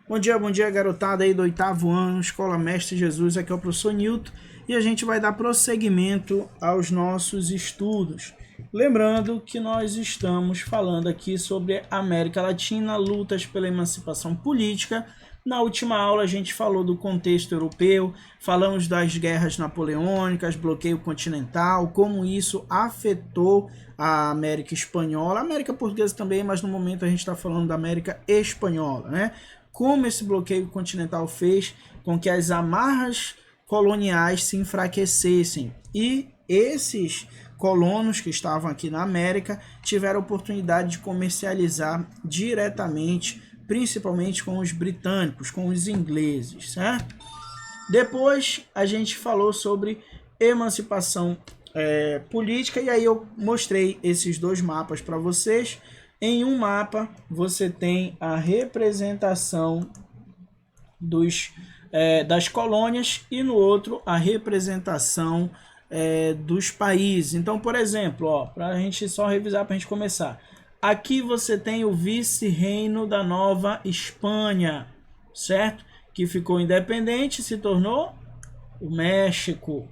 Bom dia, garotada aí do 8º ano, Escola Mestre Jesus, aqui é o professor Newton e a gente vai dar prosseguimento aos nossos estudos. Lembrando que nós estamos falando aqui sobre América Latina, lutas pela emancipação política. Na última aula a gente falou do contexto europeu, falamos das guerras napoleônicas, bloqueio continental, como isso afetou a América Espanhola, a América Portuguesa também, mas no momento a gente está falando da América Espanhola, né? Como esse bloqueio continental fez com que as amarras coloniais se enfraquecessem e esses colonos que estavam aqui na América tiveram a oportunidade de comercializar diretamente, principalmente com os britânicos, com os ingleses, certo? Depois a gente falou sobre emancipação política e aí eu mostrei esses dois mapas para vocês. Em um mapa você tem a representação das colônias e no outro a representação dos países. Então, por exemplo, para a gente só revisar, para a gente começar. Aqui você tem o vice-reino da Nova Espanha, certo? Que ficou independente, se tornou o México,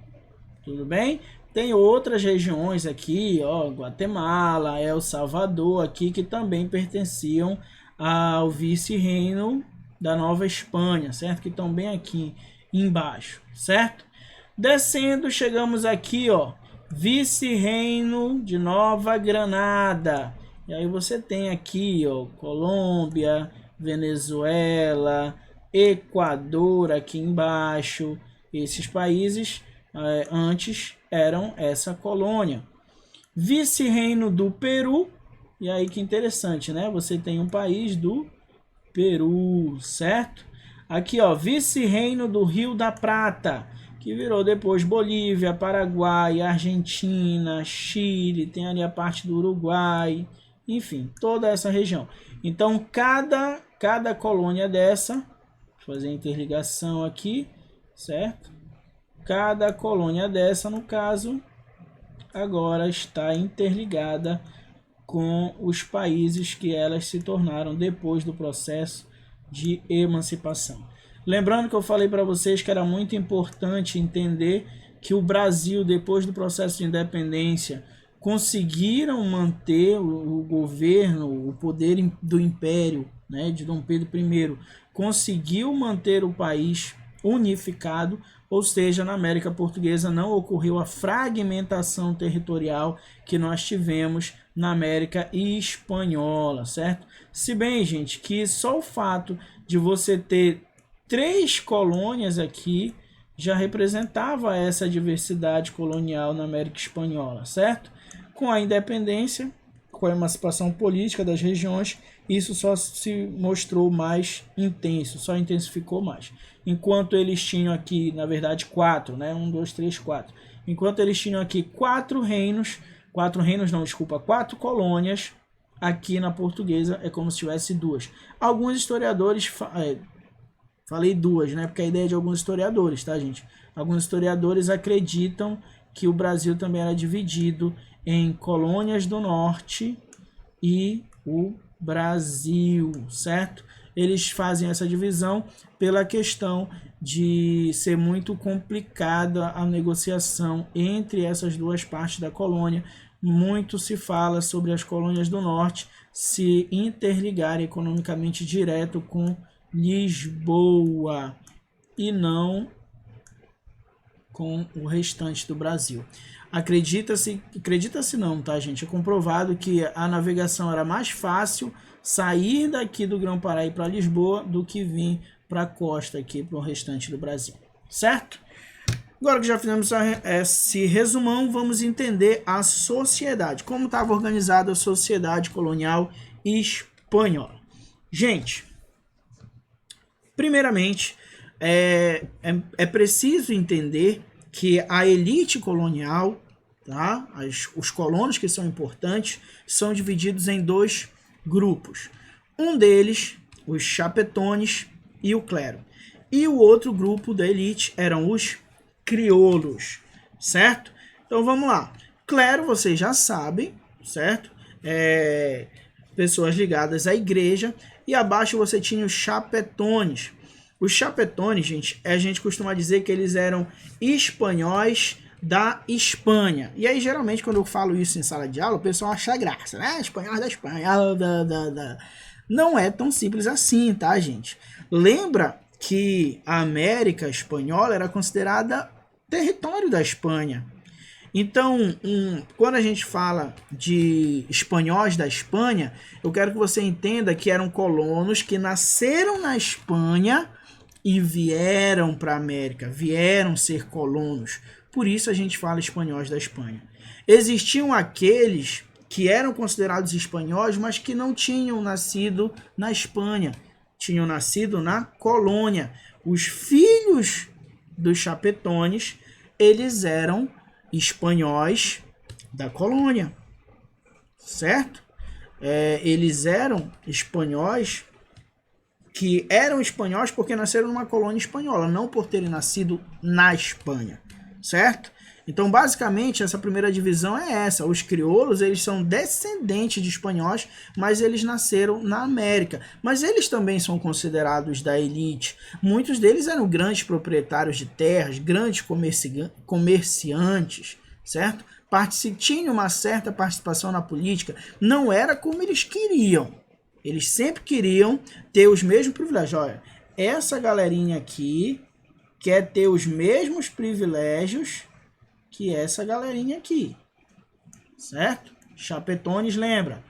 tudo bem? Tem outras regiões aqui, Guatemala, El Salvador, aqui que também pertenciam ao vice-reino da Nova Espanha, certo? Que estão bem aqui embaixo, certo? Descendo, chegamos aqui, vice-reino de Nova Granada. E aí você tem aqui, Colômbia, Venezuela, Equador aqui embaixo. Esses países antes eram essa colônia. Vice-reino do Peru, e aí que interessante, né? Você tem um país do Peru, certo? Aqui, vice-reino do Rio da Prata, que virou depois Bolívia, Paraguai, Argentina, Chile, tem ali a parte do Uruguai, enfim, toda essa região. Então, cada colônia dessa, vou fazer a interligação aqui, certo? Cada colônia dessa, no caso, agora está interligada com os países que elas se tornaram depois do processo de emancipação. Lembrando que eu falei para vocês que era muito importante entender que o Brasil, depois do processo de independência, conseguiram manter o governo, o poder do Império, né, de Dom Pedro I, conseguiu manter o país unificado, ou seja, na América Portuguesa não ocorreu a fragmentação territorial que nós tivemos na América Espanhola, certo? Se bem, gente, que só o fato de você ter 3 colônias aqui já representava essa diversidade colonial na América Espanhola, certo? Com a independência, com a emancipação política das regiões, isso só se mostrou mais intenso, só intensificou mais. Enquanto eles tinham aqui, na verdade, 4, né? 1, 2, 3, 4. Enquanto eles tinham aqui 4 colônias, aqui na portuguesa é como se tivesse 2. Alguns historiadores, falei 2, né? Porque a ideia é de alguns historiadores, tá, gente? Alguns historiadores acreditam que o Brasil também era dividido em colônias do norte e o Brasil, certo? Eles fazem essa divisão pela questão de ser muito complicada a negociação entre essas duas partes da colônia. Muito se fala sobre as colônias do norte se interligarem economicamente direto com Lisboa e não com o restante do Brasil. Acredita-se não, tá, gente? É comprovado que a navegação era mais fácil sair daqui do Grão-Pará e para Lisboa do que vir para a costa aqui para o restante do Brasil, certo? Agora que já fizemos esse resumão, vamos entender a sociedade, como estava organizada a sociedade colonial espanhola. Gente, primeiramente, é preciso entender que a elite colonial, tá? Os colonos que são importantes, são divididos em 2 grupos. Um deles, os chapetones e o clero. E o outro grupo da elite eram os crioulos, certo? Então vamos lá. Clero, vocês já sabem, certo? Pessoas ligadas à igreja. e abaixo você tinha os chapetones. Os chapetones, gente, a gente costuma dizer que eles eram espanhóis da Espanha. E aí, geralmente, quando eu falo isso em sala de aula, o pessoal acha graça, né? Espanhóis da Espanha. Não é tão simples assim, tá, gente? Lembra que a América Espanhola era considerada território da Espanha. Então, quando a gente fala de espanhóis da Espanha, eu quero que você entenda que eram colonos que nasceram na Espanha e vieram para a América, vieram ser colonos. Por isso a gente fala espanhóis da Espanha. Existiam aqueles que eram considerados espanhóis, mas que não tinham nascido na Espanha, tinham nascido na colônia. Os filhos dos chapetones, eles eram espanhóis da colônia, certo? Eles eram espanhóis que eram espanhóis porque nasceram numa colônia espanhola, não por terem nascido na Espanha, certo? Então, basicamente, essa primeira divisão é essa. Os crioulos, eles são descendentes de espanhóis, mas eles nasceram na América. Mas eles também são considerados da elite. Muitos deles eram grandes proprietários de terras, grandes comerciantes, certo? Tinham uma certa participação na política. Não era como eles queriam. Eles sempre queriam ter os mesmos privilégios. Olha, essa galerinha aqui quer ter os mesmos privilégios que essa galerinha aqui, certo? Chapetones, lembra?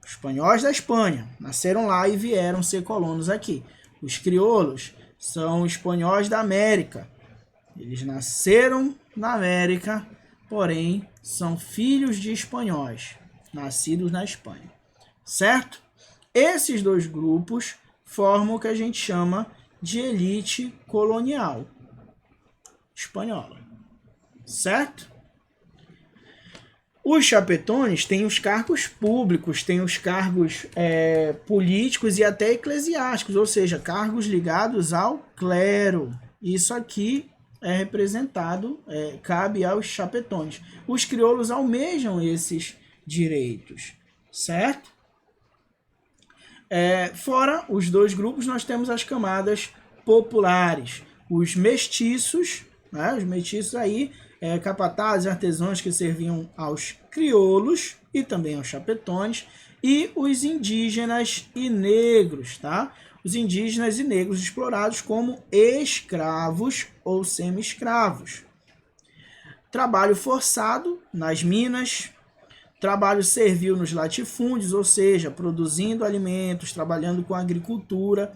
Espanhóis da Espanha, nasceram lá e vieram ser colonos aqui. Os crioulos são espanhóis da América. Eles nasceram na América, porém são filhos de espanhóis, nascidos na Espanha, certo? Esses dois grupos formam o que a gente chama de elite colonial espanhola, certo? Os chapetones têm os cargos públicos, têm os cargos políticos e até eclesiásticos, ou seja, cargos ligados ao clero. Isso aqui é representado, cabe aos chapetones. Os crioulos almejam esses direitos, certo? Fora os dois grupos, nós temos as camadas populares. Os mestiços, né? Os mestiços aí, capatazes e artesãos que serviam aos crioulos e também aos chapetones, e os indígenas e negros, tá? Os indígenas e negros explorados como escravos ou semi-escravos. Trabalho forçado nas minas, trabalho servil nos latifúndios, ou seja, produzindo alimentos, trabalhando com agricultura,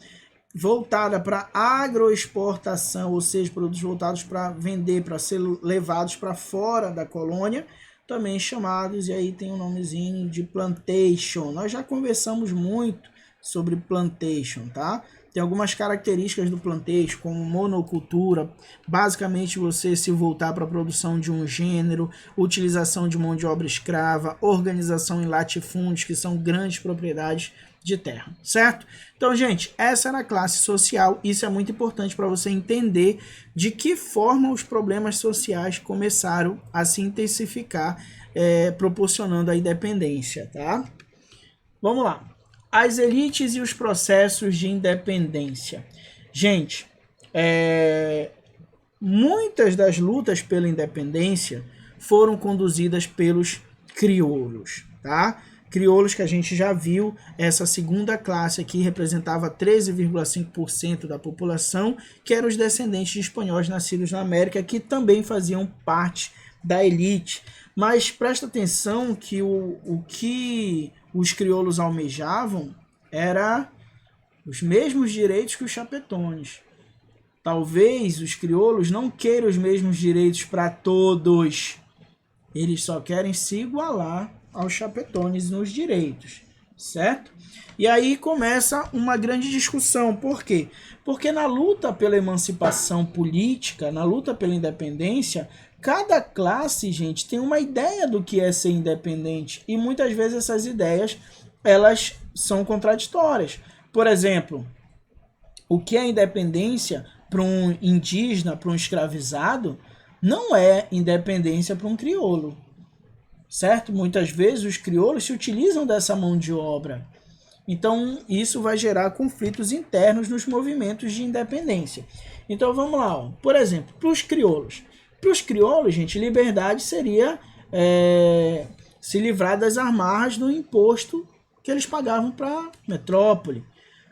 voltada para agroexportação, ou seja, produtos voltados para vender, para ser levados para fora da colônia, também chamados, e aí tem um nomezinho de plantation. Nós já conversamos muito sobre plantation, tá? Tem algumas características do plantation, como monocultura, basicamente você se voltar para a produção de um gênero, utilização de mão de obra escrava, organização em latifúndios, que são grandes propriedades de terra, certo? Então, gente, essa era a classe social, isso é muito importante para você entender de que forma os problemas sociais começaram a se intensificar, proporcionando a independência, tá? Vamos lá. As elites e os processos de independência. Gente, muitas das lutas pela independência foram conduzidas pelos crioulos, tá? Crioulos que a gente já viu, essa segunda classe aqui representava 13,5% da população, que eram os descendentes de espanhóis nascidos na América, que também faziam parte da elite. Mas presta atenção que o que os crioulos almejavam era os mesmos direitos que os chapetones. Talvez os crioulos não queiram os mesmos direitos para todos. Eles só querem se igualar aos chapetones nos direitos, certo? E aí começa uma grande discussão. Por quê? Porque na luta pela emancipação política, na luta pela independência, cada classe, gente, tem uma ideia do que é ser independente. E muitas vezes essas ideias, elas são contraditórias. Por exemplo, o que é independência para um indígena, para um escravizado, não é independência para um crioulo. Certo? Muitas vezes os crioulos se utilizam dessa mão de obra. Então, isso vai gerar conflitos internos nos movimentos de independência. Então, vamos lá. Ó. Por exemplo, para os crioulos. Para os crioulos, gente, liberdade seria se livrar das amarras do imposto que eles pagavam para a metrópole.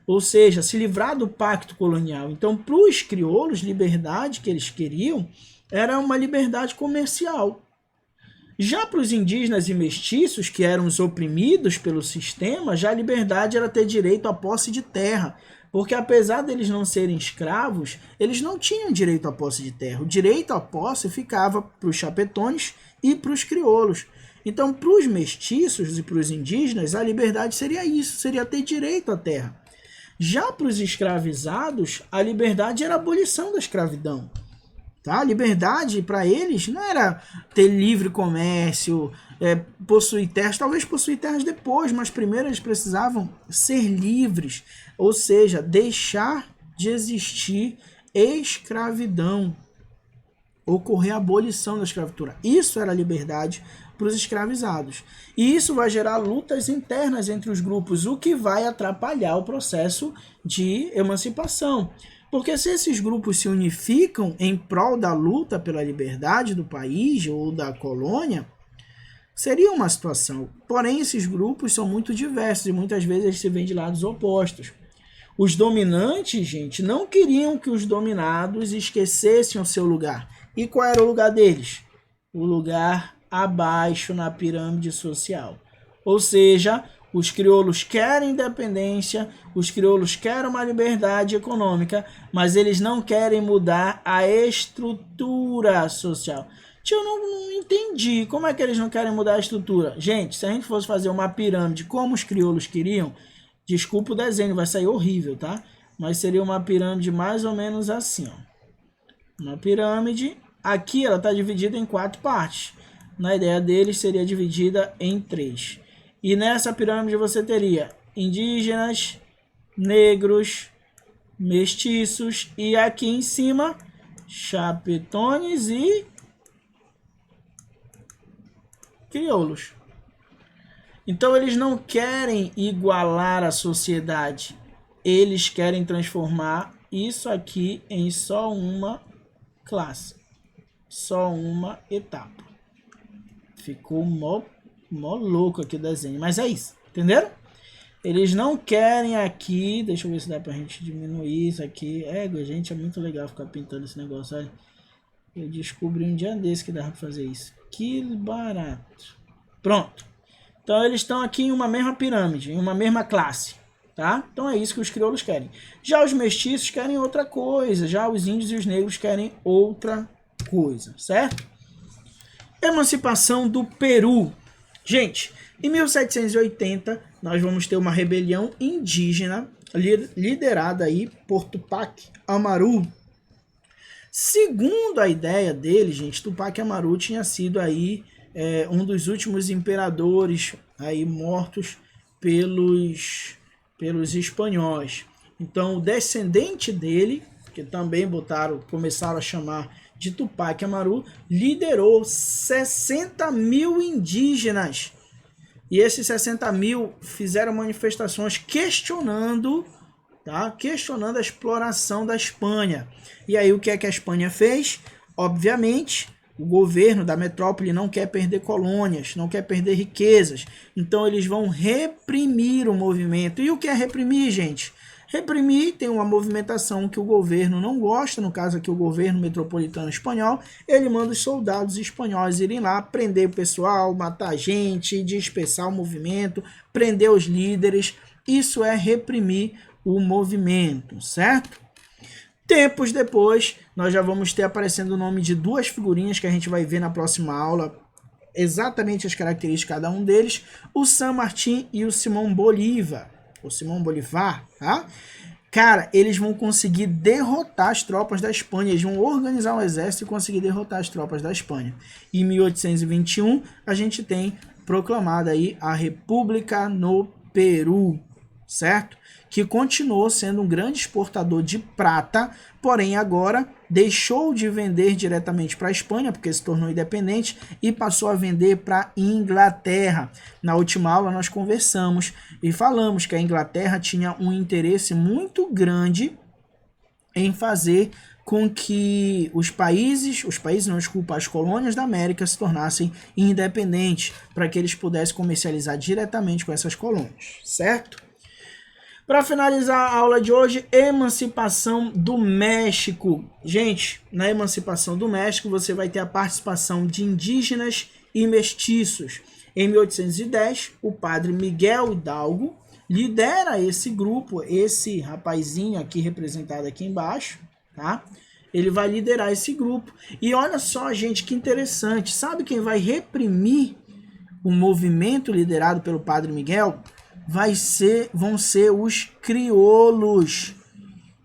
Ou seja, se livrar do pacto colonial. Então, para os crioulos, liberdade que eles queriam era uma liberdade comercial. Já para os indígenas e mestiços, que eram os oprimidos pelo sistema, já a liberdade era ter direito à posse de terra. Porque apesar deles não serem escravos, eles não tinham direito à posse de terra. O direito à posse ficava para os chapetones e para os crioulos. Então, para os mestiços e para os indígenas, a liberdade seria isso, seria ter direito à terra. Já para os escravizados, a liberdade era a abolição da escravidão. Tá? A liberdade para eles não era ter livre comércio, possuir terras, talvez possuir terras depois, mas primeiro eles precisavam ser livres, ou seja, deixar de existir escravidão, ocorrer a abolição da escravatura. Isso era liberdade para os escravizados. E isso vai gerar lutas internas entre os grupos, o que vai atrapalhar o processo de emancipação. Porque se esses grupos se unificam em prol da luta pela liberdade do país ou da colônia, seria uma situação. Porém, esses grupos são muito diversos e muitas vezes eles se veem de lados opostos. Os dominantes, gente, não queriam que os dominados esquecessem o seu lugar. E qual era o lugar deles? O lugar abaixo na pirâmide social. Ou seja, os crioulos querem independência, os crioulos querem uma liberdade econômica, mas eles não querem mudar a estrutura social. Eu não entendi. Como é que eles não querem mudar a estrutura? Gente, se a gente fosse fazer uma pirâmide como os crioulos queriam, desculpa o desenho, vai sair horrível, tá? Mas seria uma pirâmide mais ou menos assim, ó. Uma pirâmide, aqui ela está dividida em 4 partes. Na ideia deles seria dividida em 3. E nessa pirâmide você teria indígenas, negros, mestiços e aqui em cima chapetones e crioulos. Então eles não querem igualar a sociedade, eles querem transformar isso aqui em só uma classe, só uma etapa. Ficou mó louco aqui o desenho, mas é isso, entenderam? Eles não querem aqui, deixa eu ver se dá pra gente diminuir isso aqui. Gente, é muito legal ficar pintando esse negócio, olha. Eu descobri um dia desse que dava pra fazer isso. Que barato. Pronto. Então eles estão aqui em uma mesma pirâmide, em uma mesma classe, tá? Então é isso que os crioulos querem. Já os mestiços querem outra coisa, já os índios e os negros querem outra coisa, certo? Emancipação do Peru. Gente, em 1780 nós vamos ter uma rebelião indígena liderada aí por Tupac Amaru. Segundo a ideia dele, gente, Tupac Amaru tinha sido aí um dos últimos imperadores aí mortos pelos espanhóis. Então, o descendente dele, que também começaram a chamar de Tupac Amaru, liderou 60 mil indígenas. E esses 60 mil fizeram manifestações questionando a exploração da Espanha. E aí o que é que a Espanha fez? Obviamente, o governo da metrópole não quer perder colônias, não quer perder riquezas. Então eles vão reprimir o movimento. E o que é reprimir, gente? Reprimir tem uma movimentação que o governo não gosta, no caso aqui o governo metropolitano espanhol, ele manda os soldados espanhóis irem lá, prender o pessoal, matar gente, dispersar o movimento, prender os líderes. Isso é reprimir o movimento, certo? Tempos depois, nós já vamos ter aparecendo o nome de 2 figurinhas que a gente vai ver na próxima aula, exatamente as características de cada um deles, o San Martín e o Simão Bolívar, tá? Cara, eles vão conseguir derrotar as tropas da Espanha, eles vão organizar um exército e conseguir derrotar as tropas da Espanha. Em 1821, a gente tem proclamada aí a República no Peru. certo? Que continuou sendo um grande exportador de prata, porém agora deixou de vender diretamente para a Espanha, porque se tornou independente, e passou a vender para a Inglaterra. Na última aula nós conversamos e falamos que a Inglaterra tinha um interesse muito grande em fazer com que as colônias da América se tornassem independentes, para que eles pudessem comercializar diretamente com essas colônias, certo? Para finalizar a aula de hoje, emancipação do México. Gente, na emancipação do México, você vai ter a participação de indígenas e mestiços. Em 1810, o padre Miguel Hidalgo lidera esse grupo, esse rapazinho aqui representado aqui embaixo, tá? Ele vai liderar esse grupo. E olha só, gente, que interessante. Sabe quem vai reprimir o movimento liderado pelo padre Miguel? Vão ser os crioulos.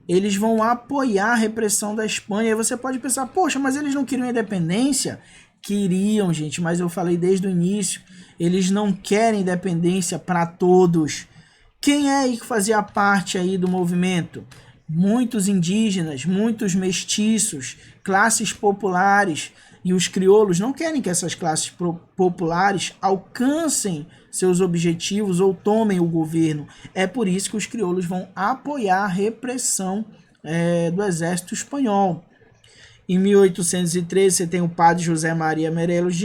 Eles vão apoiar a repressão da Espanha. E você pode pensar, poxa, mas eles não queriam independência? Queriam, gente, mas eu falei desde o início, eles não querem independência para todos. Quem é aí que fazia parte aí do movimento? Muitos indígenas, muitos mestiços, classes populares. E os crioulos não querem que essas classes populares alcancem seus objetivos ou tomem o governo. É por isso que os crioulos vão apoiar a repressão do exército espanhol. Em 1813 você tem o padre José Maria Morelos,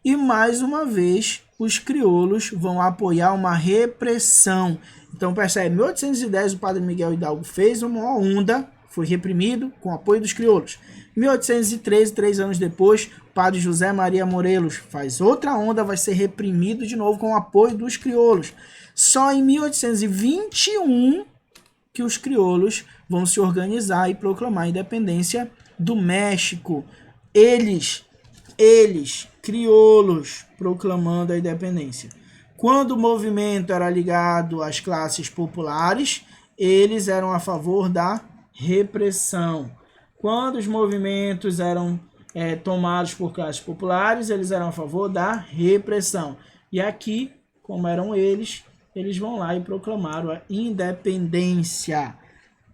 e mais uma vez os crioulos vão apoiar uma repressão. Então percebe, em 1810 o padre Miguel Hidalgo fez uma onda, foi reprimido com o apoio dos crioulos. Em 1813, 3 anos depois, o padre José Maria Morelos faz outra onda, vai ser reprimido de novo com o apoio dos crioulos. Só em 1821 que os crioulos vão se organizar e proclamar a independência do México. Eles, crioulos, proclamando a independência. Quando o movimento era ligado às classes populares, eles eram a favor da repressão. Quando os movimentos eram tomados por classes populares, eles eram a favor da repressão. E aqui, como eram eles vão lá e proclamaram a independência.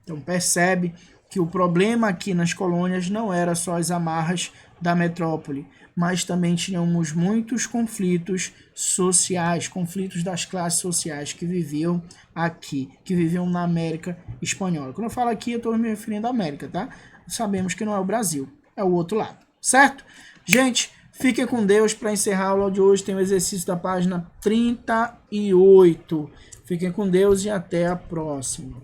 Então percebe que o problema aqui nas colônias não era só as amarras da metrópole, mas também tínhamos muitos conflitos sociais, conflitos das classes sociais que viviam aqui, que viviam na América Espanhola. Quando eu falo aqui, eu estou me referindo à América, tá? Sabemos que não é o Brasil, é o outro lado, certo? Gente, fiquem com Deus. Para encerrar a aula de hoje, tem o exercício da página 38. Fiquem com Deus e até a próxima.